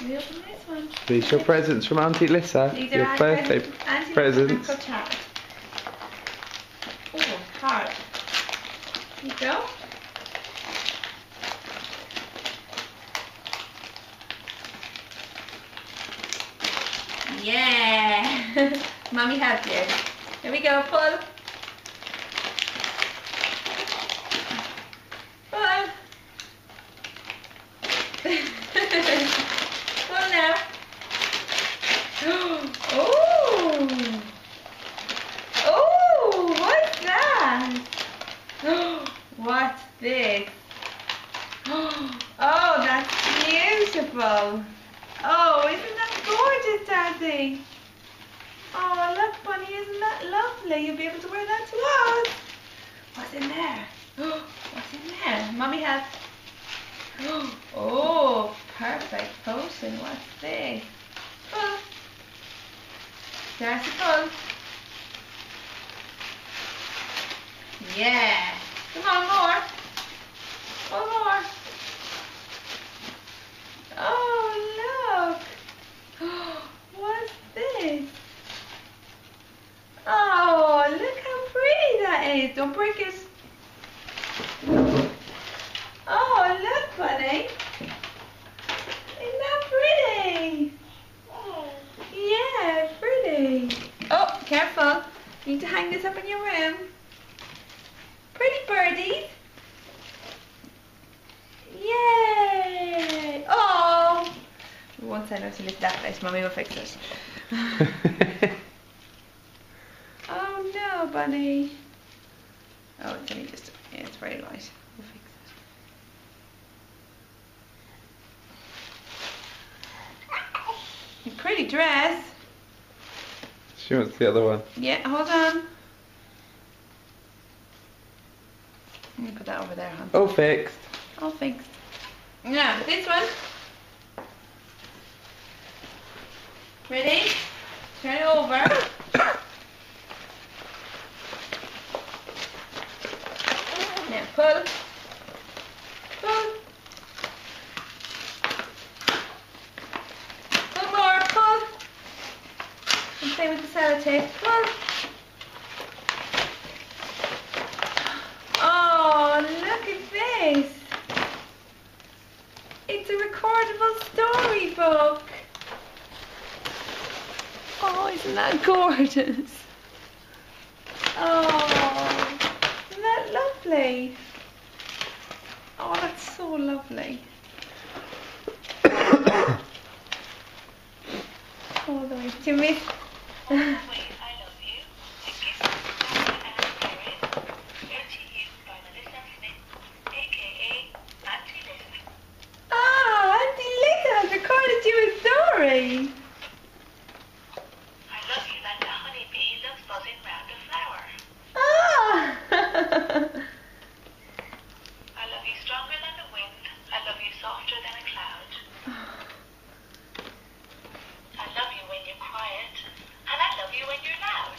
We open this one. These are your presents from Auntie Lissa. These Your are birthday presents. Oh, hard. Here you go. Yeah. Mommy helped you. Here we go. Pull. Pull. Pull now. Oh. Oh, what's that? What's this? Oh, that's beautiful. Oh, isn't that gorgeous, Daddy? Oh, look, Bunny, isn't that lovely? You'll be able to wear that to us. What's in there? What's in there? Mommy has. Oh, perfect potion. What's this? Pull. Darcy, pull. Yeah. Come on, more. One more. Oh, look. What's this? Oh, look how pretty that is. Don't break it. Oh, look, Bunny. Isn't that pretty? Yeah, pretty. Oh, careful. You need to hang this up in your room. Pretty birdies. Yay! Oh! We won't send her to lift that place. Mommy will fix it. Oh no, Bunny. Oh, it's only just, yeah, it's very light. We'll fix it. Your pretty dress. She wants the other one. Yeah, hold on. Let me put that over there, hon. All fixed. All fixed. Now, this one. Ready? Turn it over. Now, pull. Pull. Pull more, pull. And same with the sellotape. Pull. Oh, look at this. It's a recordable storybook. Oh, isn't that gorgeous? Oh, isn't that lovely? Oh, that's so lovely. All the way to me. Recorded you a story. I love you like the honeybee loves buzzing round a flower. Ah! I love you stronger than the wind. I love you softer than a cloud. I love you when you're quiet, and I love you when you're loud.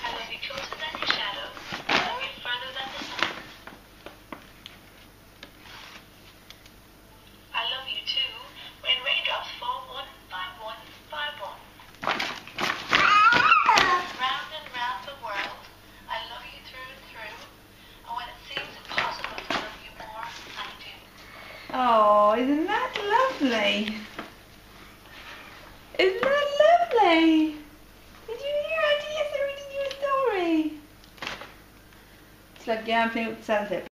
I love you closer than your shadow. I love you further than the sun. I love you too, when raindrops fall one by one by one. Round and round the world, I love you through and through, and when it seems impossible to love you more, I do. Oh, isn't that lovely? Isn't that lovely? Did you hear Auntie Lissa reading you a story? It's like, yeah, I'm playing with the sellotape.